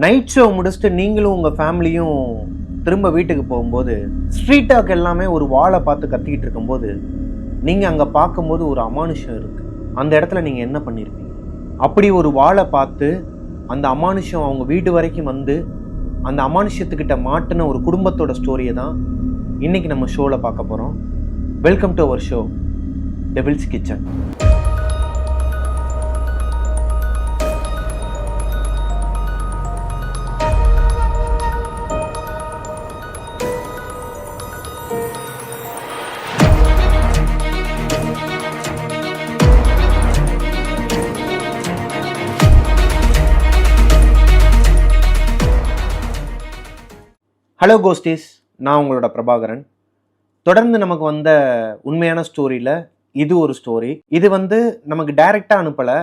Night show முடிச்சுட்டு நீங்களும் உங்கள் ஃபேமிலியும் திரும்ப வீட்டுக்கு போகும்போது ஸ்ட்ரீட் டாக் எல்லாமே ஒரு வாளை பார்த்து கத்திக்கிட்டு இருக்கும்போது நீங்கள் அங்கே பார்க்கும்போது ஒரு அமானுஷம் இருக்குது. அந்த இடத்துல நீங்கள் என்ன பண்ணியிருப்பீங்க? அப்படி ஒரு வாளை பார்த்து அந்த அமானுஷம் அவங்க வீடு வரைக்கும் வந்து அந்த அமானுஷத்துக்கிட்ட மாட்டின ஒரு குடும்பத்தோட ஸ்டோரியை தான் இன்னைக்கு நம்ம ஷோவில் பார்க்க போகிறோம். Welcome to our show devils kitchen. Hello ghosties, நான் உங்களோட பிரபாகரன். தொடர்ந்து நமக்கு வந்த உண்மையான ஸ்டோரியில் இது ஒரு ஸ்டோரி. இது நமக்கு டைரெக்டாக அனுப்பலை.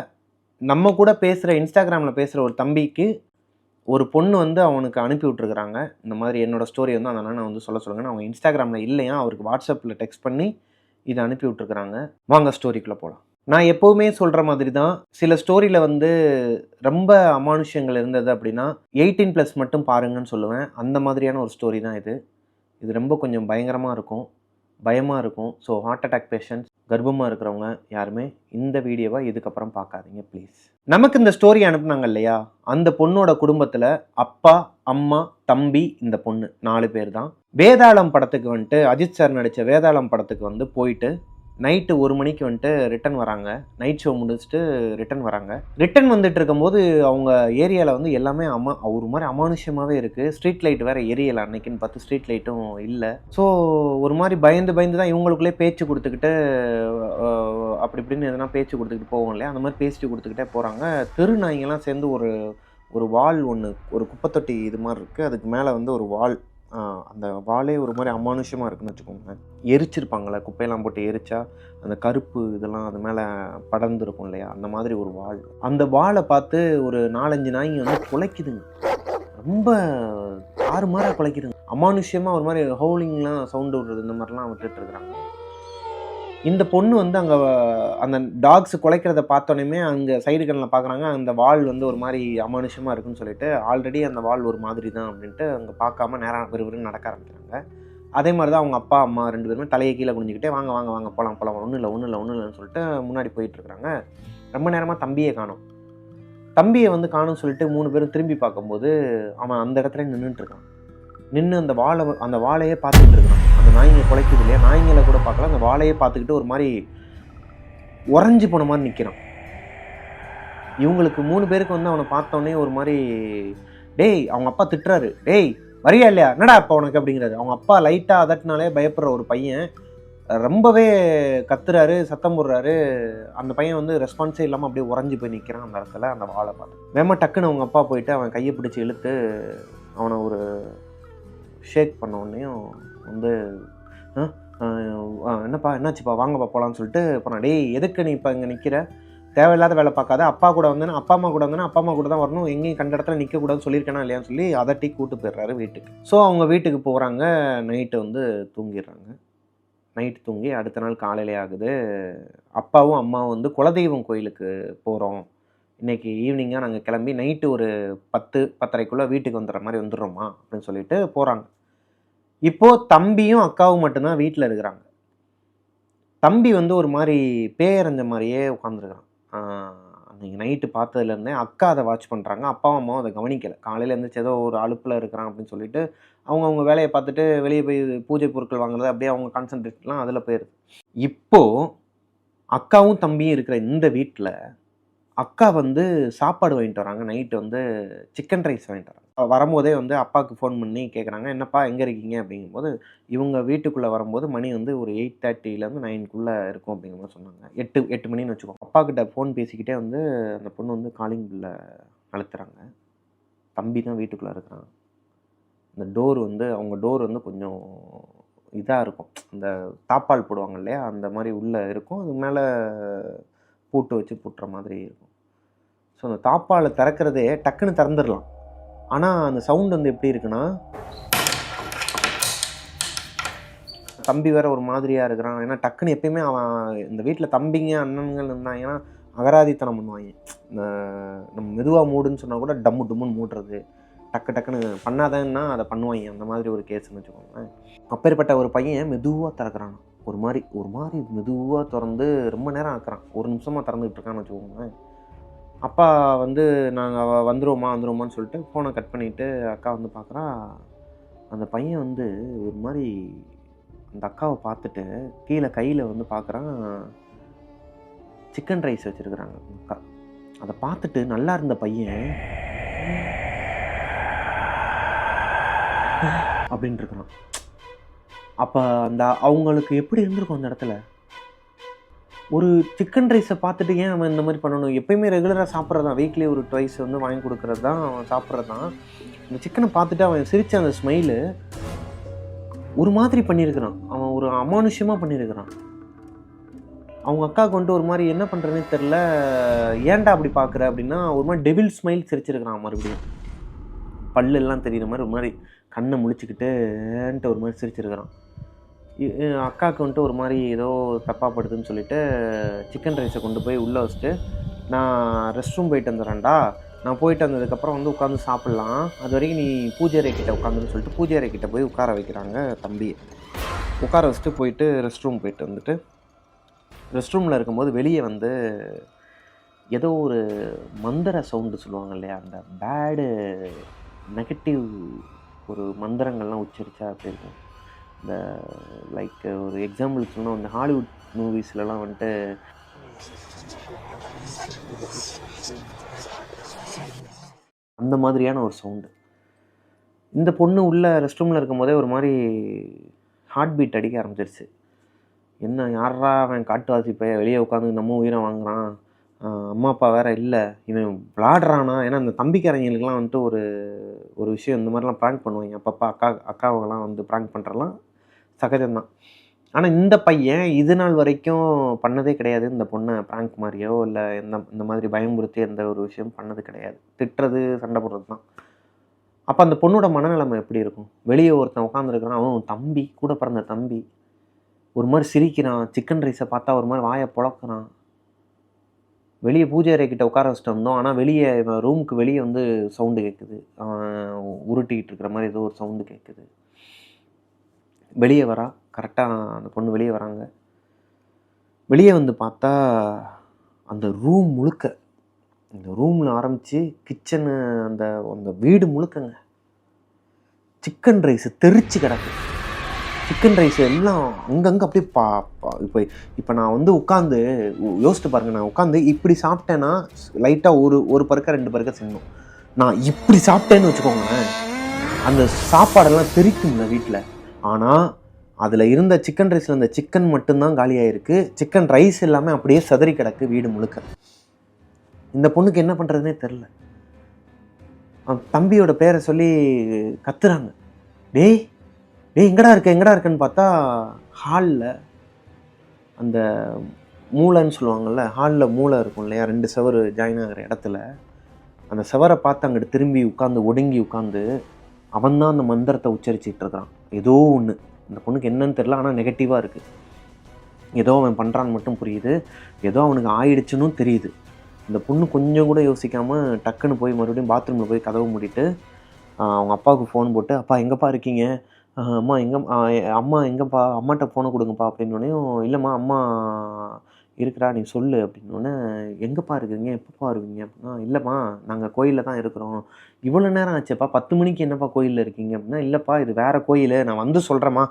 நம்ம கூட பேசுகிற இன்ஸ்டாகிராமில் பேசுகிற ஒரு தம்பிக்கு ஒரு பொண்ணு அவனுக்கு அனுப்பி விட்ருக்குறாங்க. இந்த மாதிரி என்னோடய ஸ்டோரி அந்த அண்ணனை சொல்ல சொல்லுங்கள். அவங்க இன்ஸ்டாகிராமில் இல்லையா, அவருக்கு வாட்ஸ்அப்பில் டெக்ஸ்ட் பண்ணி இதை அனுப்பி விட்ருக்குறாங்க. வாங்க ஸ்டோரிக்குள்ளே போகலாம். நான் எப்போவுமே சொல்கிற மாதிரி தான், சில ஸ்டோரியில் ரொம்ப அமானுஷ்யங்கள் இருந்தது அப்படின்னா 18+ மட்டும் பாருங்கன்னு சொல்லுவேன். அந்த மாதிரியான ஒரு ஸ்டோரி தான் இது. இது ரொம்ப கொஞ்சம் பயங்கரமாக இருக்கும், பயமாக இருக்கும். ஸோ ஹார்ட் அட்டாக் பேஷண்ட்ஸ், கர்ப்பமாக இருக்கிறவங்க யாருமே இந்த வீடியோவை இதுக்கப்புறம் பார்க்காதீங்க ப்ளீஸ். நமக்கு இந்த ஸ்டோரி அனுப்புனாங்க இல்லையா, அந்த பொண்ணோட குடும்பத்தில் அப்பா, அம்மா, தம்பி, இந்த பொண்ணு 4 பேர் தான். வேதாளம் படத்துக்கு அஜித் சார் நடித்த வேதாளம் படத்துக்கு போயிட்டு நைட்டு 1 மணிக்கு ரிட்டன் வராங்க. நைட் ஷோ முடிச்சுட்டு ரிட்டன் வராங்க. ரிட்டன் வந்துட்டு இருக்கும்போது அவங்க ஏரியாவில் எல்லாமே ஒரு மாதிரி அமானுஷ்யமாகவே இருக்குது. ஸ்ட்ரீட் லைட் வேறு எரியலை, அன்னைக்குன்னு பார்த்து ஸ்ட்ரீட் லைட்டும் இல்லை. ஸோ ஒரு மாதிரி பயந்து தான் இவங்களுக்குள்ளே பேச்சு கொடுத்துக்கிட்டு அப்படி இப்படின்னு எதனா பேச்சு கொடுத்துக்கிட்டு போவோம் இல்லையா, அந்த மாதிரி பேசிட்டு கொடுத்துக்கிட்டே போகிறாங்க. தெரு நாய்ங்கெல்லாம் சேர்ந்து ஒரு வால் ஒன்று, ஒரு குப்பைத்தொட்டி இது மாதிரி இருக்குது, அதுக்கு மேலே ஒரு வால். அந்த வாலே ஒரு மாதிரி அமானுஷமாக இருக்குன்னு வச்சுக்கோங்க. எரிச்சிருப்பாங்களே, குப்பையெல்லாம் போட்டு எரிச்சா அந்த கருப்பு இதெல்லாம் அது மேலே படர்ந்துருக்கும் இல்லையா, அந்த மாதிரி ஒரு வால். அந்த வாலை பார்த்து ஒரு 4-5 நாய்ங்க குலைக்குதுங்க. ரொம்ப தாறுமாறாக குலைக்குதுங்க. அமானுஷ்யமாக ஒரு மாதிரி ஹவுலிங்லாம் சவுண்டு விடுறது, இந்த மாதிரிலாம் விட்டுட்டுருக்குறாங்க. இந்த பொண்ணு அங்கே அந்த டாக்ஸ் குலைக்கிறத பார்த்தோன்னே அங்கே சைடு கண்ணில் பார்க்குறாங்க. அந்த வால் ஒரு மாதிரி அமானுஷமாக இருக்குன்னு சொல்லிட்டு, ஆல்ரெடி அந்த வால் ஒரு மாதிரி தான் அப்படின்ட்டு அங்கே பார்க்காம நேராக விறுவிறுன்னு நடக்க ஆரம்பிக்கிறாங்க. அதே மாதிரி தான் அவங்க அப்பா அம்மா 2 பேருமே தலையை கீழே குனிஞ்சிக்கிட்டே வாங்க வாங்க வாங்க போகலாம் போகலாம், ஒன்றும் இல்லைன்னு சொல்லிட்டு முன்னாடி போயிட்டுருக்குறாங்க. ரொம்ப நேரமாக தம்பியை காணோம். தம்பியை காணும்னு சொல்லிட்டு 3 பேரும் திரும்பி பார்க்கும்போது அவன் அந்த இடத்துல நின்றுட்டுருக்கான். நின்று அந்த வாழையே பார்த்துக்கிட்டு இருக்கான். அந்த நாய்ங்க குலைக்குது இல்லையா, நாய்ங்களை கூட பார்க்கல, அந்த வாழையே பார்த்துக்கிட்டு ஒரு மாதிரி உறைஞ்சி போன மாதிரி நிற்கிறான். இவங்களுக்கு 3 பேருக்கு அவனை பார்த்தோன்னே ஒரு மாதிரி, டேய் அவங்க அப்பா திட்டுறாரு, டேய் வரியா இல்லையா, என்னடா அப்பா உனக்கு அப்படிங்கிறாரு. அவங்க அப்பா லைட்டாக அதட்டினாலே பயப்படுற ஒரு பையன் ரொம்பவே கத்துறாரு, சத்தம் போடுறாரு. அந்த பையன் ரெஸ்பான்ஸே இல்லாமல் அப்படியே உறைஞ்சி போய் நிற்கிறான் அந்த இடத்துல. அந்த வாழை பார்த்து வேமா டக்குன்னு அவங்க அப்பா போயிட்டு அவன் கையை பிடிச்சி இழுத்து அவனை ஒரு ஷேக் பண்ண உடனேயும் என்னப்பா என்னாச்சுப்பா, வாங்கப்பா போகலான்னு சொல்லிட்டு போனான். டேய் எதுக்கு நீ இப்போ இங்கே நிற்கிற, தேவையில்லாத வேலை பார்க்காத, அப்பா கூட அப்பா அம்மா கூட தான் வரணும், எங்கேயும் கண்ட இடத்துல நிற்கக்கூடாதுன்னு சொல்லியிருக்கேனா இல்லையான்னு சொல்லி அதட்டி கூட்டு போயிடுறாரு வீட்டுக்கு. ஸோ அவங்க வீட்டுக்கு போகிறாங்க. நைட்டு தூங்கிடுறாங்க. நைட்டு தூங்கி அடுத்த நாள் காலையிலே ஆகுது. அப்பாவும் அம்மாவும் குலதெய்வம் கோயிலுக்கு போகிறோம், இன்றைக்கி ஈவினிங்காக நாங்கள் கிளம்பி நைட்டு ஒரு 10-10:30 வீட்டுக்கு வந்துடுற மாதிரி வந்துடுறோமா அப்படின்னு சொல்லிட்டு போகிறாங்க. இப்போது தம்பியும் அக்காவும் மட்டும்தான் வீட்டில் இருக்கிறாங்க. தம்பி ஒரு மாதிரி பேயறிஞ்ச மாதிரியே உட்காந்துருக்குறான். அன்றைக்கி நைட்டு பார்த்ததுலேருந்தே அக்கா அதை வாட்ச் பண்ணுறாங்க. அப்பாவும் அம்மாவும் அதை கவனிக்கலை. காலையில் எழுந்திரிச்சு ஏதோ ஒரு அலுப்பில் இருக்கிறான் அப்படின்னு சொல்லிட்டு அவங்க வேலையை பார்த்துட்டு வெளியே போய் பூஜை பொருட்கள் வாங்குறது, அப்படியே அவங்க கான்சன்ட்ரேட்லாம் அதில் போயிடுது. இப்போது அக்காவும் தம்பியும் இருக்கிற இந்த வீட்டில் அக்கா சாப்பாடு வாங்கிட்டு வராங்க. நைட்டு சிக்கன் ரைஸ் வாங்கிட்டு வராங்க. வரும்போதே அப்பாவுக்கு ஃபோன் பண்ணி கேட்குறாங்க, என்னப்பா எங்கே இருக்கீங்க அப்படிங்கும்போது, இவங்க வீட்டுக்குள்ளே வரும்போது மணி ஒரு 8:30 9 இருக்கும் அப்படிங்கிற மாதிரி சொன்னாங்க. 8 மணின்னு வச்சுக்கோங்க. அப்பா கிட்ட ஃபோன் பேசிக்கிட்டே அந்த பொண்ணு காலிங் பில்லை அழுத்துறாங்க. தம்பி தான் வீட்டுக்குள்ளே இருக்கிறான். அந்த டோர் அவங்க டோர் கொஞ்சம் இதாக இருக்கும், அந்த தாப்பால் போடுவாங்க இல்லையா, அந்த மாதிரி உள்ளே இருக்கும். அது மேலே பூட்டு வச்சு பூட்டுற மாதிரி இருக்கும். ஸோ அந்த தாப்பாலை திறக்கிறதே டக்குன்னு திறந்துடலாம். ஆனால் அந்த சவுண்ட் எப்படி இருக்குன்னா, தம்பி வேற ஒரு மாதிரியாக இருக்கிறான். ஏன்னா டக்குன்னு எப்பயுமே அவன் இந்த வீட்டில் தம்பிங்க அண்ணன்கள் இருந்தாங்கன்னா அகராதித்தனம் பண்ணுவாங்க. நம்ம மெதுவாக மூடுன்னு சொன்னால் கூட டம்மு டும்முன்னு மூடுறது, டக்குன்னு பண்ணாதன்னா அதை பண்ணுவாங்க, அந்த மாதிரி ஒரு கேஸ்ன்னு வச்சுக்கோங்களேன். அப்பேற்பட்ட ஒரு பையன் மெதுவாக திறக்கிறான், ஒரு மாதிரி மெதுவாக திறந்து ரொம்ப நேரம் ஆக்குறான், 1 நிமிஷமாக திறந்துக்கிட்டு இருக்கான்னு வச்சுக்கோங்களேன். அப்பா வந்து நாங்கள் வந்துருவோமான்னு சொல்லிட்டு ஃபோனை கட் பண்ணிவிட்டு அக்கா வந்து பார்க்குறா. அந்த பையன் வந்து ஒரு மாதிரி அந்த அக்காவை பார்த்துட்டு கீழே கையில் வந்து பார்க்குறான், சிக்கன் ரைஸ் வச்சுருக்குறாங்க அக்கா. அதை பார்த்துட்டு நல்லா இருந்த பையன் அப்படின்னு இருக்கிறான். அப்போ அவங்களுக்கு எப்படி இருந்திருக்கும் அந்த இடத்துல? ஒரு சிக்கன் ரைஸை பார்த்துட்டு ஏன் அவன் இந்த மாதிரி பண்ணணும்? எப்பயுமே ரெகுலராக சாப்பிட்றது தான், வீக்லி ஒரு ட்வைஸ் வந்து வாங்கி கொடுக்குறது தான், அவன் சாப்பிட்றது தான். இந்த சிக்கனை பார்த்துட்டு அவன் சிரித்த அந்த ஸ்மைலு ஒரு மாதிரி பண்ணியிருக்கிறான், அவன் ஒரு அமானுஷ்யமாக பண்ணியிருக்கிறான். அவங்க அக்காவுக்கு வந்துட்டு ஒரு மாதிரி என்ன பண்ணுறதுனே தெரில, ஏன்டா அப்படி பார்க்குற அப்படின்னா ஒரு மாதிரி டெவில் ஸ்மைல் சிரிச்சிருக்கிறான். மறுபடியும் பல்லெல்லாம் தெரிகிற மாதிரி ஒரு மாதிரி கண்ணை முழிச்சுக்கிட்டுன்ட்டு ஒரு மாதிரி சிரிச்சிருக்கிறான். அக்காவுக்கு வந்துட்டு ஒரு மாதிரி ஏதோ தப்பாக படுதுன்னு சொல்லிட்டு சிக்கன் ரைஸை கொண்டு போய் உள்ளே வச்சுட்டு, நான் ரெஸ்ட் ரூம் போயிட்டு வந்துடுறேன்டா, நான் போயிட்டு வந்ததுக்கப்புறம் வந்து உட்காந்து சாப்பிட்லாம், அது வரைக்கும் நீ பூஜை அறை கிட்ட உட்காந்துன்னு சொல்லிட்டு பூஜை அறை கிட்ட போய் உட்கார வைக்கிறாங்க தம்பியை. உட்கார வச்சுட்டு போயிட்டு ரெஸ்ட் ரூம் போயிட்டு வந்துட்டு, ரெஸ்ட் ரூமில் இருக்கும்போது வெளியே வந்து ஏதோ ஒரு மந்திர சவுண்டு சொல்லுவாங்க இல்லையா, அந்த பேடு நெகட்டிவ் ஒரு மந்திரங்கள்லாம் உச்சரித்தா அப்படி இருக்கும். இந்த லைக் ஒரு எக்ஸாம்பிளுக்கு சொன்னால் வந்து ஹாலிவுட் மூவிஸ்லலாம் வந்துட்டு அந்த மாதிரியான ஒரு சவுண்டு. இந்த பொண்ணு உள்ள ரெஸ்ட் ரூமில் இருக்கும் போதே ஒரு மாதிரி ஹார்ட் பீட் அடிக்க ஆரம்பிச்சிருச்சு. என்ன யாரா அவன் காட்டுவாசி போய் வெளியே உட்காந்து நம்ம உயிரை வாங்குறான், அம்மா அப்பா வேறு இல்லை, இவன் விளாடுறானா? ஏன்னா அந்த தம்பிக்காரங்களுக்கெலாம் வந்துட்டு ஒரு விஷயம் இந்த மாதிரிலாம் ப்ராங்க் பண்ணுவாங்க அப்பப்பா, அக்காவெல்லாம் வந்து ப்ராங்க் பண்ணுறலாம் சகஜம்தான். ஆனால் இந்த பையன் இது நாள் வரைக்கும் பண்ணதே கிடையாது, இந்த பொண்ணை ப்ராங்க் மாதிரியோ இல்லை இந்த மாதிரி பயமுறுத்தி எந்த ஒரு விஷயம் பண்ணது கிடையாது. திட்டுறது, சண்டை போடுறது தான். அப்போ அந்த பொண்ணோட மனநிலைமை எப்படி இருக்கும்? வெளியே ஒருத்தன் உட்காந்துருக்கிறான், அவன் தம்பி, கூட பிறந்த தம்பி, ஒரு மாதிரி சிரிக்கிறான், சிக்கன் ரைஸை பார்த்தா ஒரு மாதிரி வாயை புழக்கிறான். வெளியே பூஜை அறை கிட்ட உட்கார வச்சுட்டு வந்தோம், ஆனால் வெளியே ரூமுக்கு வெளியே வந்து சவுண்டு கேட்குது, உருட்டிக்கிட்டு இருக்கிற மாதிரி ஏதோ ஒரு சவுண்டு கேட்குது. வெளியே வரா, கரெக்டாக அந்த பொண்ணு வெளியே வராங்க. வெளியே வந்து பார்த்தா அந்த ரூம் முழுக்க, இந்த ரூமில் ஆரம்பித்து கிச்சனு அந்த அந்த வீடு முழுக்கங்க சிக்கன் ரைஸு தெரிச்சு கிடக்கு. சிக்கன் ரைஸ் எல்லாம் அங்கங்கே அப்படியே இப்போ நான் வந்து உட்காந்து யோசித்து பாருங்கள், நான் உட்காந்து இப்படி சாப்பிட்டேன்னா லைட்டாக ஒரு பருக்க 2 பருக்க சின்னும். நான் இப்படி சாப்பிட்டேன்னு வச்சுக்கோங்களேன், அந்த சாப்பாடெல்லாம் தெரிக்கும்ல வீட்டில். ஆனால் அதில் இருந்த சிக்கன் ரைஸில் அந்த சிக்கன் மட்டும்தான் காலியாகிருக்கு, சிக்கன் ரைஸ் எல்லாமே அப்படியே சதறி கிடக்கு வீடு முழுக்க. இந்த பொண்ணுக்கு என்ன பண்ணுறதுனே தெரில. தம்பியோட பேரை சொல்லி கத்துறாங்க, டேய் எங்கடா இருக்கேன்னு பார்த்தா ஹாலில் அந்த மூளைன்னு சொல்லுவாங்கள்ல, ஹாலில் மூளை இருக்கும் இல்லையா, 2 செவரு ஜாயின் ஆகிற இடத்துல அந்த செவரை பார்த்து அங்கிட்டு திரும்பி ஒடுங்கி உட்காந்து அவன்தான் அந்த மந்திரத்தை உச்சரிச்சிட்டு இருக்கிறான். ஏதோ ஒன்று அந்த பொண்ணுக்கு என்னன்னு தெரில, ஆனால் நெகட்டிவாக இருக்குது. ஏதோ அவன் பண்ணுறான்னு மட்டும் புரியுது, ஏதோ அவனுக்கு ஆயிடுச்சுன்னு தெரியுது. இந்த பொண்ணு கொஞ்சம் கூட யோசிக்காமல் டக்குன்னு போய் மறுபடியும் பாத்ரூமில் போய் கதவு மூடிட்டு அவங்க அப்பாவுக்கு ஃபோன் போட்டு, அப்பா எங்கப்பா இருக்கீங்க, அம்மா எங்கப்பா, அம்மாட்ட ஃபோனை கொடுங்கப்பா அப்படின்னோடனையும், இல்லைம்மா அம்மா இருக்கிறா நீ சொல்லு அப்படின்னோடனே, எங்கப்பா இருக்குங்க, எப்பப்பா வருவீங்க அப்படின்னா, இல்லைம்மா நாங்கள் கோயிலில் தான் இருக்கிறோம், இவ்வளோ நேரம் ஆச்சுப்பா, 10 மணிக்கு என்னப்பா கோயிலில் இருக்கீங்க அப்படின்னா, இல்லைப்பா இது வேறு கோயில், நான் வந்து சொல்கிறேம்மா,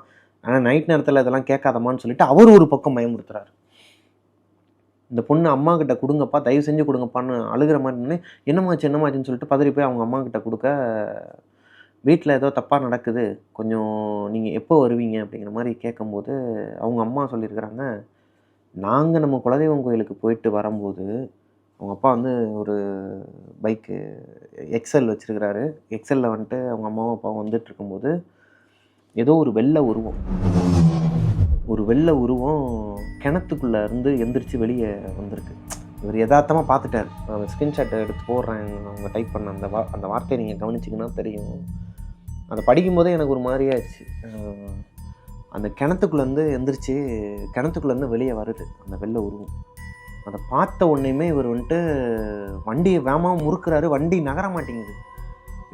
ஆனால் நைட் நேரத்தில் இதெல்லாம் கேட்காதம்மான்னு சொல்லிட்டு அவர் ஒரு பக்கம் பயமுறுத்துறாரு. இந்த பொண்ணு அம்மா கிட்ட கொடுங்கப்பா, தயவு செஞ்சு கொடுங்கப்பான்னு அழுகிற மாதிரி, என்னமாச்சுன்னு சொல்லிட்டு பதறி போய் அவங்க அம்மா கிட்ட கொடுக்க, வீட்டில் ஏதோ தப்பாக நடக்குது, கொஞ்சம் நீங்கள் எப்போ வருவீங்க அப்படிங்கிற மாதிரி கேட்கும்போது அவங்க அம்மா சொல்லியிருக்கிறாங்க, நாங்கள் நம்ம குலதெய்வம் கோயிலுக்கு போயிட்டு வரும்போது அவங்க அப்பா வந்து ஒரு பைக்கு எக்ஸல் வச்சுருக்கிறாரு, எக்ஸலில் வந்துட்டு அவங்க அம்மாவும் அப்பாவும் வந்துட்டு இருக்கும்போது ஏதோ ஒரு வெள்ளை உருவம் கிணத்துக்குள்ளே இருந்து எந்திரிச்சு வெளியே வந்திருக்கு. இவர் யதார்த்தமாக பார்த்துட்டார். நான் ஸ்க்ரீன்ஷாட் எடுத்து போடுறேன், அவங்க டைப் பண்ண அந்த வார்த்தையை நீங்கள் கவனிச்சிங்கன்னா தெரியும். அதை படிக்கும்போதே எனக்கு ஒரு மாதிரியாச்சு. அந்த கிணத்துக்குள்ளேருந்து எந்திரிச்சு கிணத்துக்குள்ளேருந்து வெளியே வருது அந்த வெள்ளை உருவம். அதை பார்த்த உடனேயுமே இவர் வந்துட்டு வண்டியை வேகமாக முறுக்கிறாரு, வண்டி நகர மாட்டேங்குது.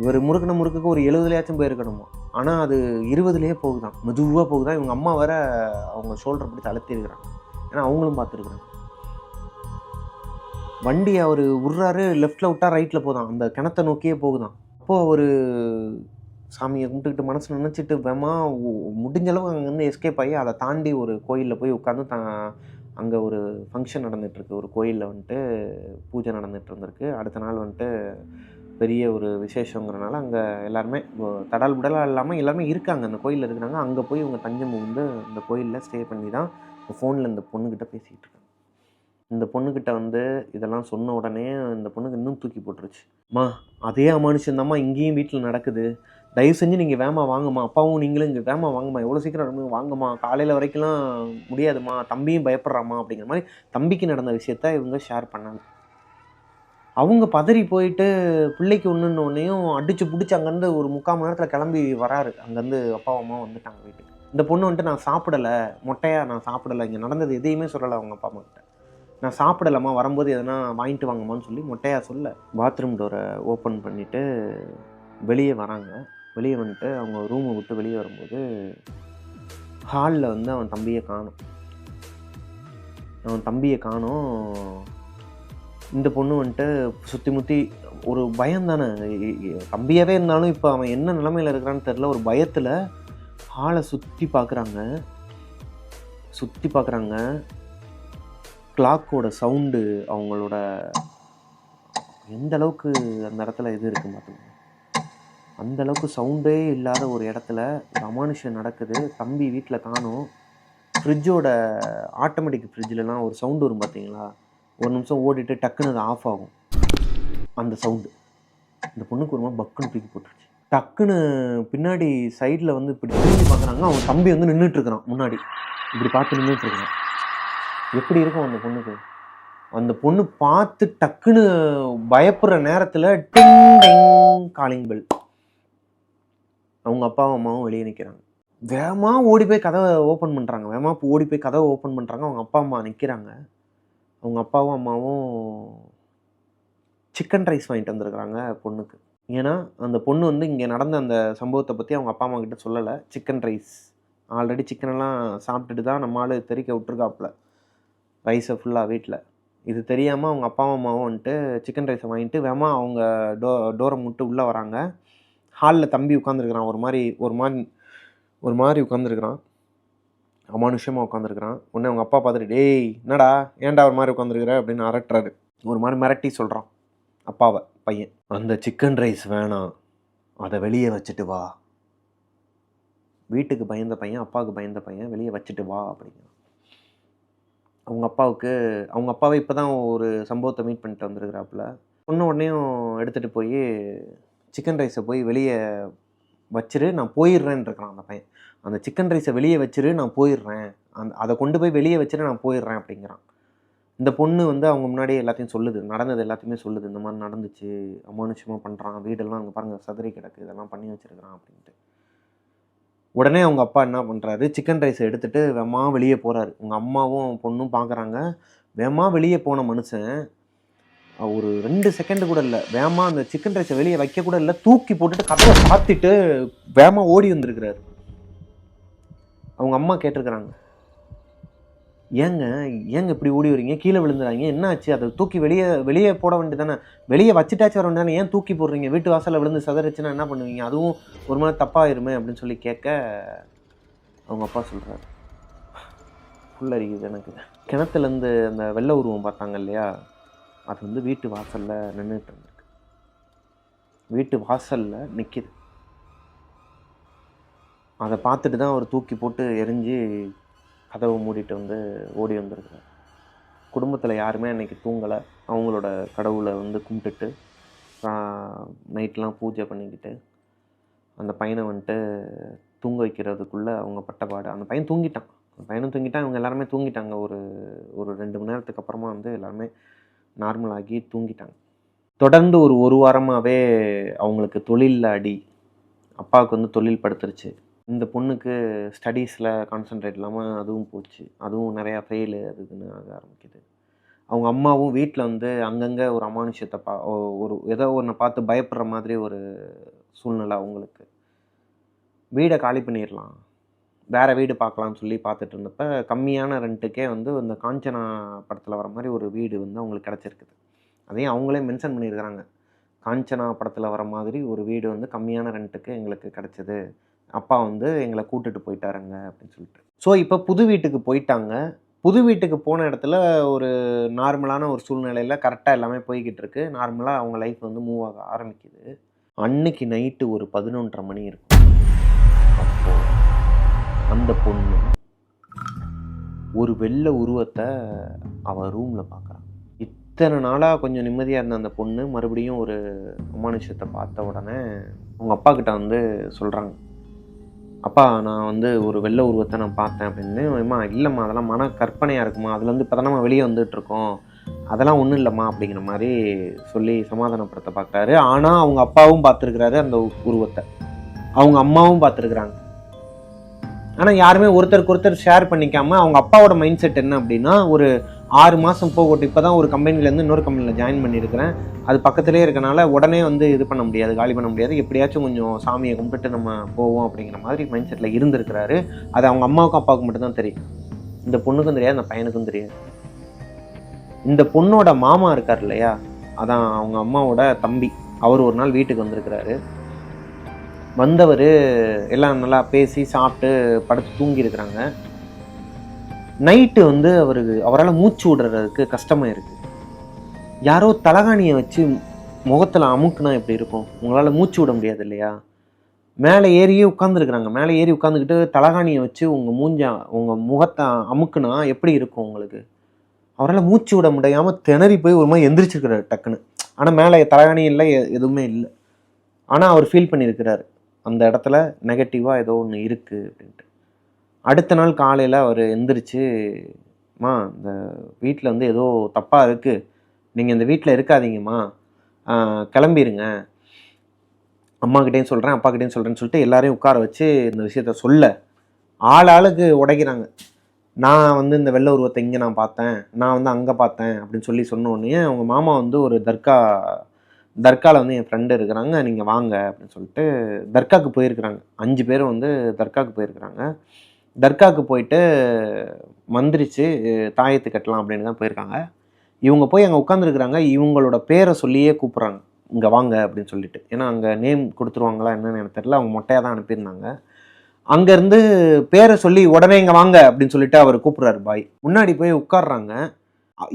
இவர் முறுக்குக்கு ஒரு 70லயாச்சும் போயிருக்கணுமா. ஆனால் அது 20லயே போகுதான், மெதுவாக போகுதான். இவங்க அம்மா வேற அவங்க ஷோல்டர் பிடிச்சி அழுத்திருக்கிறாங்க. ஏன்னா அவங்களும் பார்த்துருக்குறாங்க. வண்டி அவர் விட்றாரு, லெஃப்ட்டில் விட்டா ரைட்டில் போதான், அந்த கிணத்தை நோக்கியே போகுதான். அப்போது அவர் சாமியை கும்பிட்டுக்கிட்டு மனசு நினச்சிட்டு வேமா முடிஞ்ச அளவு அங்கேருந்து எஸ்கேப் ஆகி அதை தாண்டி ஒரு கோயிலில் போய் உட்காந்து அங்கே ஒரு ஃபங்க்ஷன் நடந்துகிட்ருக்கு. ஒரு கோயிலில் வந்துட்டு பூஜை நடந்துகிட்டு இருந்திருக்கு. அடுத்த நாள் வந்துட்டு பெரிய ஒரு விசேஷங்கிறனால அங்கே எல்லாருமே தடால் புடலாக இல்லாமல் எல்லாருமே இருக்காங்க, அந்த கோயிலில் இருக்கிறாங்க. அங்கே போய் இவங்க தஞ்சம் புகுந்து அந்த கோயிலில் ஸ்டே பண்ணி தான் ஃபோனில் இந்த பொண்ணுக்கிட்ட பேசிக்கிட்டு இருக்காங்க. இந்த பொண்ணுக்கிட்ட வந்து இதெல்லாம் சொன்ன உடனே இந்த பொண்ணுக்கு இன்னும் தூக்கி போட்டுருச்சு. அம்மா அதே அமானுஷந்தாம்மா இங்கேயும் வீட்டில் நடக்குது, தயவு செஞ்சு நீங்கள் வேமா வாங்கம்மா, அப்பாவும் நீங்களும் இங்கே வேமா வாங்கம்மா, எவ்வளோ சீக்கிரம் வாங்கம்மா, காலையில் வரைக்கும்லாம் முடியாதும்மா, தம்பியும் பயப்படுறாம்மா அப்படிங்கிற மாதிரி தம்பிக்கு நடந்த விஷயத்த இவங்க ஷேர் பண்ணாங்க. அவங்க பதறி போயிட்டு பிள்ளைக்கு ஒன்றுன்னொன்னையும் அடிச்சு பிடிச்சி அங்கேருந்து ஒரு 3/4 மணி நேரத்தில் கிளம்பி வராரு. அங்கேருந்து அப்பா அம்மா வந்துட்டாங்க வீட்டுக்கு. இந்த பொண்ணு வந்துட்டு நான் சாப்பிடலை, மொட்டையா நான் சாப்பிடலை, இங்கே நடந்தது எதையுமே சொல்லலை அவங்க அப்பா அம்மா கிட்ட. நான் சாப்பிடலம்மா, வரும்போது எதனா வாங்கிட்டு வாங்கம்மான்னு சொல்லி மொட்டையா சொல்ல பாத்ரூம் டோரை ஓப்பன் பண்ணிவிட்டு வெளியே வராங்க. வெளியே வந்துட்டு அவங்க ரூமை விட்டு வெளியே வரும்போது ஹாலில் வந்து அவன் தம்பியை காணோம். இந்த பொண்ணு வந்துட்டு சுற்றி முற்றி ஒரு பயம் தானே, தம்பியாகவே இருந்தாலும் இப்போ அவன் என்ன நிலைமையில் இருக்கிறான்னு தெரில, ஒரு பயத்தில் ஹாலை சுற்றி பார்க்குறாங்க. கிளாக்கோட சவுண்டு அவங்களோட எந்த அளவுக்கு அந்த இடத்துல இது இருக்குன்னு பார்த்துக்கோங்க. அந்த அளவுக்கு சவுண்டே இல்லாத ஒரு இடத்துல ஒரு அமானுஷம் நடக்குது. தம்பி வீட்டில் காணோம். ஃப்ரிட்ஜோட ஆட்டோமேட்டிக் ஃப்ரிட்ஜிலலாம் ஒரு சவுண்டு வரும் பார்த்தீங்களா, ஒரு நிமிஷம் ஓடிட்டு டக்குன்னு அது ஆஃப் ஆகும். அந்த சவுண்டு இந்த பொண்ணுக்கு ஒரு மாதிரி பக்குன்னு தூக்கி போட்டுருச்சு. டக்குன்னு பின்னாடி சைடில் வந்து இப்படி திரும்பி பார்க்குறாங்க. அவன் தம்பி வந்து நின்றுட்டுருக்கிறான் முன்னாடி, இப்படி பார்த்து நின்றுட்டுருக்கிறான். எப்படி இருக்கும் அந்த பொண்ணுக்கு? அந்த பொண்ணு பார்த்து டக்குன்னு பயப்படுற நேரத்தில் டிங் டிங் காலிங் பெல். அவங்க அப்பாவும் அம்மாவும் வெளியே நிற்கிறாங்க. வேகமாக ஓடி போய் கதவை ஓப்பன் பண்ணுறாங்க. அவங்க அப்பா அம்மா நிற்கிறாங்க. அவங்க அப்பாவும் அம்மாவும் சிக்கன் ரைஸ் வாங்கிட்டு வந்திருக்கிறாங்க பொண்ணுக்கு. ஏன்னா அந்த பொண்ணு வந்து இங்கே நடந்த அந்த சம்பவத்தை பற்றி அவங்க அப்பா அம்மா கிட்ட சொல்லலை. சிக்கன் ரைஸ் ஆல்ரெடி சிக்கனெல்லாம் சாப்பிட்டுட்டு தான் நம்மளால தெறிக்க விட்டுருக்காப்புல ரைஸை ஃபுல்லாக வீட்டில். இது தெரியாமல் அவங்க அப்பாவும் அம்மாவும் வந்துட்டு சிக்கன் ரைஸை வாங்கிட்டு வேகமாக அவங்க டோரை முட்டு உள்ளே வராங்க. ஹாலில் தம்பி உட்காந்துருக்கிறான். ஒரு மாதிரி உட்காந்துருக்கிறான், அமானுஷமாக உட்காந்துருக்கிறான். உடனே அவங்க அப்பா பார்த்துட்டு, டேய் என்னடா ஏன்டா ஒரு மாதிரி உட்காந்துருக்குற அப்படின்னு அரட்டுறாரு. ஒரு மாதிரி மிரட்டி சொல்கிறான் அப்பாவை பையன். அந்த சிக்கன் ரைஸ் வேணாம், அதை வெளியே வச்சுட்டு வா. வீட்டுக்கு பயந்த பையன், அப்பாவுக்கு பயந்த பையன், வெளியே வச்சுட்டு வா அப்படிங்கிறான். அவங்க அப்பாவை இப்போ தான் ஒரு சம்பவத்தை மீட் பண்ணிட்டு வந்துருக்கிறாப்புல. சொன்ன உடனேயும் எடுத்துகிட்டு போய் சிக்கன் ரைஸை போய் வெளியே வச்சிரு, நான் போயிடுறேன்னு இருக்கிறான் அந்த பையன். அந்த சிக்கன் ரைஸை வெளியே வச்சிரு, நான் போயிடுறேன், அதை கொண்டு போய் வெளியே வச்சிரு, நான் போயிடுறேன் அப்படிங்கிறான். இந்த பொண்ணு வந்து அவங்க முன்னாடியே எல்லாத்தையும் சொல்லுது, நடந்தது எல்லாத்தையுமே சொல்லுது. இந்த மாதிரி நடந்துச்சு, அமானுஷமாக பண்ணுறான், வீடெல்லாம் அங்கே பாருங்கள் சதுரி கிடக்கு, இதெல்லாம் பண்ணி வச்சுருக்கிறான் அப்படின்ட்டு. உடனே அவங்க அப்பா என்ன பண்ணுறாரு, சிக்கன் ரைஸை எடுத்துகிட்டு வேமா வெளியே போகிறாரு. உங்கள் அம்மாவும் பொண்ணும் பார்க்குறாங்க. வேமா வெளியே போன மனுஷன் ஒரு 2 செகண்டு கூட இல்லை, வேமா அந்த சிக்கன் ரைஸை வெளியே வைக்க கூட இல்லை, தூக்கி போட்டுட்டு கதவை சாத்திட்டு வேமா ஓடி வந்திருக்கிறாரு. அவங்க அம்மா கேட்டிருக்கிறாங்க, ஏங்க இப்படி ஓடி வரீங்க, கீழே விழுந்துறாங்க, என்ன ஆச்சு, அதை தூக்கி வெளியே போட வேண்டியதானே, வெளியே வச்சுட்டாச்சு வர வேண்டியதானே, ஏன் தூக்கி போடுறீங்க, வீட்டு வாசலில் விழுந்து சதறிச்சுன்னா என்ன பண்ணுவீங்க, அதுவும் ஒரு மாதிரி தப்பாயிருமே அப்படின்னு சொல்லி கேட்க அவங்க அப்பா சொல்கிறாரு, புல்லரிக்குது எனக்கு. கிணத்துலேருந்து அந்த வெள்ளை உருவம் பார்த்தாங்க இல்லையா, அது வந்து வீட்டு வாசலில் நின்றுட்டு இருந்திருக்கு. வீட்டு வாசலில் நிற்கிது. அதை பார்த்துட்டு தான் அவர் தூக்கி போட்டு எரிஞ்சு கதவை மூடிட்டு வந்து ஓடி வந்திருக்கிறார். குடும்பத்தில் யாருமே அன்றைக்கி தூங்கலை. அவங்களோட கடவுளை வந்து கும்பிட்டுட்டு நைட்லாம் பூஜை பண்ணிக்கிட்டு அந்த பையனை வந்துட்டு தூங்க வைக்கிறதுக்குள்ளே அவங்க பட்டப்பாடு. அந்த பையனும் தூங்கிட்டான், இவங்க எல்லாருமே தூங்கிட்டாங்க. ஒரு 2 மணி நேரத்துக்கு அப்புறமா வந்து எல்லாருமே நார்மலாகி தூங்கிட்டாங்க. தொடர்ந்து ஒரு வாரமாகவே அவங்களுக்கு தொழிலில் அடி. அப்பாவுக்கு வந்து தொழில் படுத்துருச்சு. இந்த பொண்ணுக்கு ஸ்டடீஸில் கான்சன்ட்ரேட் இல்லாமல் அதுவும் போச்சு. அதுவும் நிறையா ஃபெயிலு அது இதுன்னு ஆக ஆரம்பிக்குது. அவங்க அம்மாவும் வீட்டில் வந்து அங்கங்கே ஒரு அமானுஷ்யத்தை ஒரு ஏதோ ஒன்று பார்த்து பயப்படுற மாதிரி ஒரு சூழ்நிலை அவங்களுக்கு. வீடை காலி பண்ணிடலாம், வேறு வீடு பார்க்கலான்னு சொல்லி பார்த்துட்டு இருந்தப்ப கம்மியான ரெண்ட்டுக்கே வந்து இந்த காஞ்சனா படத்தில் வர மாதிரி ஒரு வீடு வந்து அவங்களுக்கு கிடச்சிருக்குது. அதையும் அவங்களே மென்ஷன் பண்ணியிருக்கிறாங்க. காஞ்சனா படத்தில் வர மாதிரி ஒரு வீடு வந்து கம்மியான ரெண்ட்டுக்கு எங்களுக்கு கிடச்சிது, அப்பா வந்து எங்களை கூட்டிட்டு போயிட்டாருங்க அப்படின்னு சொல்லிட்டு. ஸோ இப்போ புது வீட்டுக்கு போயிட்டாங்க. புது வீட்டுக்கு போன இடத்துல ஒரு நார்மலான ஒரு சூழ்நிலையில் கரெக்டாக எல்லாமே போய்கிட்டு இருக்கு. நார்மலாக அவங்க லைஃப் வந்து மூவ் ஆக ஆரம்பிக்குது. அன்னைக்கு நைட்டு ஒரு 11:30 மணி இருக்கும். அப்போ அந்த பொண்ணு ஒரு வெள்ளை உருவத்தை அவள் ரூமில் பார்க்குறான். இத்தனை நாளாக கொஞ்சம் நிம்மதியாக இருந்த அந்த பொண்ணு மறுபடியும் ஒரு அமானுஷத்தை பார்த்த உடனே அவங்க அப்பா கிட்ட வந்து சொல்கிறாங்க, அப்பா நான் வந்து ஒரு வெள்ளை உருவத்தை நான் பார்த்தேன் அப்படின்னு. அம்மா இல்லைம்மா அதெல்லாம் மன கற்பனையாக இருக்குமா, அதுலேருந்து இப்போ தானே வெளியே வந்துட்டுருக்கோம், அதெல்லாம் ஒன்றும் இல்லைம்மா அப்படிங்கிற மாதிரி சொல்லி சமாதானப்படுத்த பார்க்குறாரு. ஆனால் அவங்க அப்பாவும் பார்த்துருக்குறாரு அந்த உருவத்தை, அவங்க அம்மாவும் பார்த்துருக்குறாங்க. ஆனால் யாருமே ஒருத்தருக்கு ஒருத்தர் ஷேர் பண்ணிக்காமல் அவங்க அப்பாவோட மைண்ட் செட் என்ன அப்படின்னா, ஒரு 6 மாதம் போகட்டும், இப்போ தான் ஒரு கம்பெனிலேருந்து இன்னொரு கம்பெனியில் ஜாயின் பண்ணியிருக்கிறேன், அது பக்கத்துலேயே இருக்கனால உடனே வந்து இது பண்ண முடியாது, காலி பண்ண முடியாது, எப்படியாச்சும் கொஞ்சம் சாமியை கும்பிட்டு நம்ம போவோம் அப்படிங்கிற மாதிரி மைண்ட் செட்டில் இருந்திருக்கிறாரு. அது அவங்க அம்மாவுக்கும் அப்பாவுக்கும் மட்டும்தான் தெரியும், இந்த பொண்ணுக்கும் தெரியாது, அந்த பையனுக்கும் தெரியாது. இந்த பொண்ணோட மாமா இருக்கார் இல்லையா, அதான் அவங்க அம்மாவோட தம்பி, அவர் ஒரு நாள் வீட்டுக்கு வந்திருக்கிறாரு. வந்தவர் எல்லாம் நல்லா பேசி சாப்பிட்டு படுத்து தூங்கியிருக்கிறாங்க. நைட்டு வந்து அவரால் மூச்சு விடுறதுக்கு கஷ்டமாக இருக்குது. யாரோ தலகாணியை வச்சு முகத்தில் அமுக்குனா எப்படி இருக்கும், உங்களால் மூச்சு விட முடியாது இல்லையா. மேலே ஏறியே உட்காந்துருக்குறாங்க, மேலே ஏறி உட்காந்துக்கிட்டு தலகாணியை வச்சு உங்கள் முகத்தை அமுக்குனா எப்படி இருக்கும் உங்களுக்கு. அவரால் மூச்சு விட முடியாமல் திணறி போய் ஒரு மாதிரி எந்திரிச்சிருக்கிறாரு டக்குன்னு. ஆனால் மேலே தலகாணி இல்லை, எதுவுமே இல்லை. ஆனால் அவர் ஃபீல் பண்ணியிருக்கிறாரு அந்த இடத்துல நெகட்டிவாக ஏதோ ஒன்று இருக்குது அப்படின்ட்டு. அடுத்த நாள் காலையில் அவர் எந்திரிச்சு, மா இந்த வீட்டில் வந்து ஏதோ தப்பாக இருக்குது, நீங்கள் இந்த வீட்டில் இருக்காதீங்கம்மா, கிளம்பிடுங்க, அம்மாக்கிட்டேயும் சொல்கிறேன் அப்பாக்கிட்டேயும் சொல்கிறேன்னு சொல்லிட்டு எல்லாரையும் உட்கார வச்சு இந்த விஷயத்த சொல்ல ஆளுக்கு உடைக்கிறாங்க. நான் வந்து இந்த வெள்ளை உருவத்தை இங்கே நான் பார்த்தேன், நான் வந்து அங்கே பார்த்தேன் அப்படின்னு சொல்லி சொன்னோடனே அவங்க மாமா வந்து ஒரு தர்காவில் வந்து என் ஃப்ரெண்டு இருக்கிறாங்க, நீங்கள் வாங்க அப்படின்னு சொல்லிட்டு தர்காவுக்கு போயிருக்கிறாங்க. 5 பேரும் வந்து தர்காவுக்கு போயிருக்கிறாங்க. தர்காவுக்கு போயிட்டு மந்திரிச்சு தாயத்து கட்டலாம் அப்படின்னு தான் போயிருக்காங்க. இவங்க போய் அங்கே உட்காந்துருக்குறாங்க. இவங்களோட பேரை சொல்லியே கூப்பிட்றாங்க, இங்கே வாங்க அப்படின்னு சொல்லிட்டு. ஏன்னா அங்கே நேம் கொடுத்துருவாங்களா என்னன்னு எனக்கு தெரியல, அவங்க மொட்டையாக தான் அனுப்பியிருந்தாங்க. அங்கேருந்து பேரை சொல்லி உடனே இங்கே வாங்க அப்படின்னு சொல்லிட்டு அவர் கூப்பிட்றாரு பாய். முன்னாடி போய் உட்காடுறாங்க.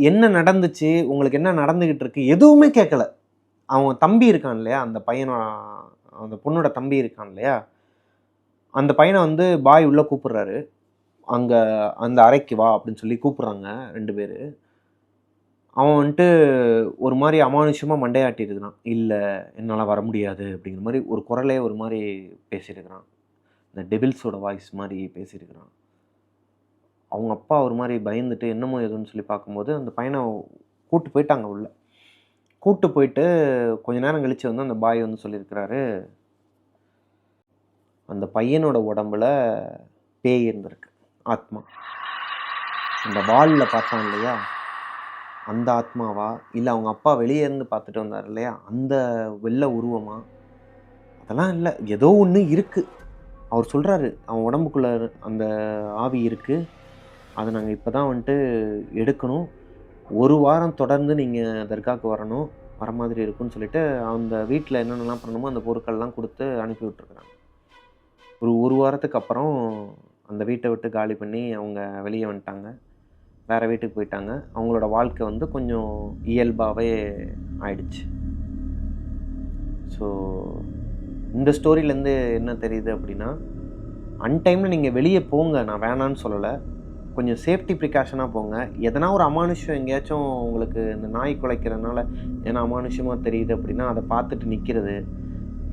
என்ன நடந்துச்சு, உங்களுக்கு என்ன நடந்துக்கிட்டு இருக்கு, எதுவுமே கேட்கல. அவன் தம்பி இருக்கான் இல்லையா, அந்த பொண்ணோட தம்பி இருக்கான் இல்லையா, அந்த பையனை வந்து பாய் உள்ளே கூப்பிட்றாரு. அங்கே அந்த அறைக்கு வா அப்படின்னு சொல்லி கூப்பிட்றாங்க 2 பேர். அவன் வந்துட்டு ஒரு மாதிரி அமானுஷமாக மண்டையாட்டிருக்கிறான். இல்லை என்னால் வர முடியாது அப்படிங்கிற மாதிரி ஒரு குரலே ஒரு மாதிரி பேசியிருக்கிறான். இந்த டெபிள்ஸோட வாய்ஸ் மாதிரி பேசியிருக்கிறான். அவங்க அப்பா ஒரு மாதிரி பயந்துட்டு என்னமோ எதுன்னு சொல்லி பார்க்கும்போது அந்த பையனை கூப்பிட்டு போயிட்டாங்க உள்ள. கூப்பிட்டு போயிட்டு கொஞ்ச நேரம் கழித்து வந்து அந்த பாய் வந்து சொல்லியிருக்கிறாரு, அந்த பையனோட உடம்புல பேய் இருந்திருக்கு, ஆத்மா. அந்த வாலில் பார்த்தான் இல்லையா, அந்த ஆத்மாவா இல்லை அவங்க அப்பா வெளியே இருந்து பார்த்துட்டு வந்தார் இல்லையா அந்த வெள்ளை உருவமா, அதெல்லாம் இல்லை, ஏதோ ஒன்று இருக்குது. அவர் சொல்கிறாரு, அவன் உடம்புக்குள்ளே அந்த ஆவி இருக்குது, அதை நாங்கள் இப்போ தான் வந்துட்டு எடுக்கணும், 1 வாரம் தொடர்ந்து நீங்கள் தர்காவுக்கு வரணும், வர மாதிரி இருக்குன்னு சொல்லிட்டு அந்த வீட்டில் என்னென்னலாம் பண்ணணுமோ அந்த பொருட்கள்லாம் கொடுத்து அனுப்பி விட்டுருக்குறாங்க. ஒரு வாரத்துக்கு அப்புறம் அந்த வீட்டை விட்டு காலி பண்ணி அவங்க வெளியே வந்துட்டாங்க, வேறு வீட்டுக்கு போயிட்டாங்க. அவங்களோட வாழ்க்கை வந்து கொஞ்சம் இயல்பாகவே ஆயிடுச்சு. ஸோ இந்த ஸ்டோரியிலேருந்து என்ன தெரியுது அப்படின்னா, அன்டைமில் நீங்கள் வெளியே போங்க, நான் வேணான்னு சொல்லலை, கொஞ்சம் சேஃப்டி ப்ரிகாஷனாக போங்க. எதனா ஒரு அமானுஷம் எங்கேயாச்சும் உங்களுக்கு இந்த நாய் குலைக்கிறதுனால ஏன்னா அமானுஷமாக தெரியுது அப்படின்னா அதை பார்த்துட்டு நிற்கிறது,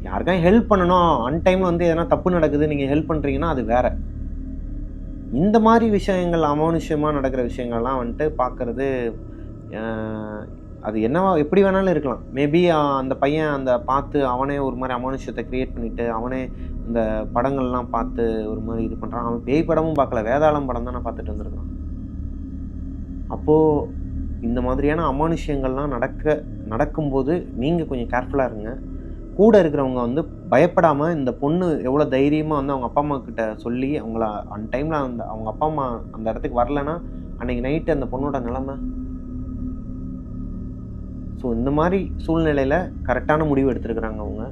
யாருக்காவது ஹெல்ப் பண்ணணும், அன்டைமில் வந்து எதனா தப்பு நடக்குது நீங்கள் ஹெல்ப் பண்ணுறீங்கன்னா அது வேறு. இந்த மாதிரி விஷயங்கள் அமானுஷமாக நடக்கிற விஷயங்கள்லாம் வந்துட்டு பார்க்குறது அது என்னவா எப்படி வேணாலும் இருக்கலாம். மேபி அந்த பையன் அந்த பார்த்து அவனே ஒரு மாதிரி அமானுஷத்தை க்ரியேட் பண்ணிவிட்டு அவனே இந்த படங்கள்லாம் பார்த்து ஒரு மாதிரி இது பண்ணுறான். அவன் பேய் படமும் பார்க்கல, வேதாளம் படம் தான் நான் பார்த்துட்டு வந்துருக்கான். அப்போது இந்த மாதிரியான அமானுஷ்யங்கள்லாம் நடக்கும்போது நீங்கள் கொஞ்சம் கேர்ஃபுல்லாக இருங்க. கூட இருக்கிறவங்க வந்து பயப்படாமல், இந்த பொண்ணு எவ்வளோ தைரியமாக வந்து அவங்க அப்பா அம்மா கிட்ட சொல்லி அவங்கள டைமில் அவங்க அப்பா அம்மா அந்த இடத்துக்கு வரலைன்னா அன்றைக்கி நைட்டு அந்த பொண்ணோட நிலமை. ஸோ இந்த மாதிரி சூழ்நிலையில் கரெக்டான முடிவு எடுத்துருக்குறாங்க அவங்க.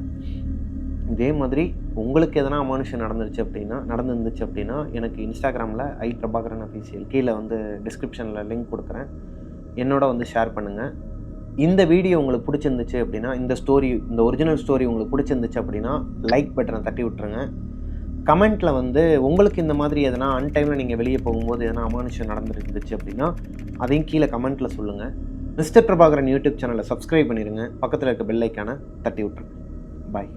இதே மாதிரி உங்களுக்கு எதனா அமானுஷம் நடந்துருந்துச்சு அப்படின்னா எனக்கு இன்ஸ்டாகிராமில் பிரபாகரன் அஃபீஷியல் கீழே வந்து டிஸ்கிரிப்ஷனில் லிங்க் கொடுக்குறேன், என்னோட வந்து ஷேர் பண்ணுங்கள். இந்த வீடியோ உங்களுக்கு பிடிச்சிருந்துச்சு அப்படின்னா, இந்த ஒரிஜினல் ஸ்டோரி உங்களுக்கு பிடிச்சிருந்துச்சு அப்படின்னா லைக் பட்டனை தட்டி விட்டுருங்க. கமெண்ட்டில் வந்து உங்களுக்கு இந்த மாதிரி எதனா அன்டைமில் நீங்கள் வெளியே போகும்போது எதனா அமானுஷம் நடந்துருந்துச்சு அப்படின்னா அதையும் கீழே கமெண்ட்டில் சொல்லுங்கள். மிஸ்டர் பிரபாகரன் யூடியூப் சேனலை சப்ஸ்கிரைப் பண்ணிடுங்க. பக்கத்தில் இருக்க பெல் ஐக்கானை தட்டி விட்டுருங்க. பாய்.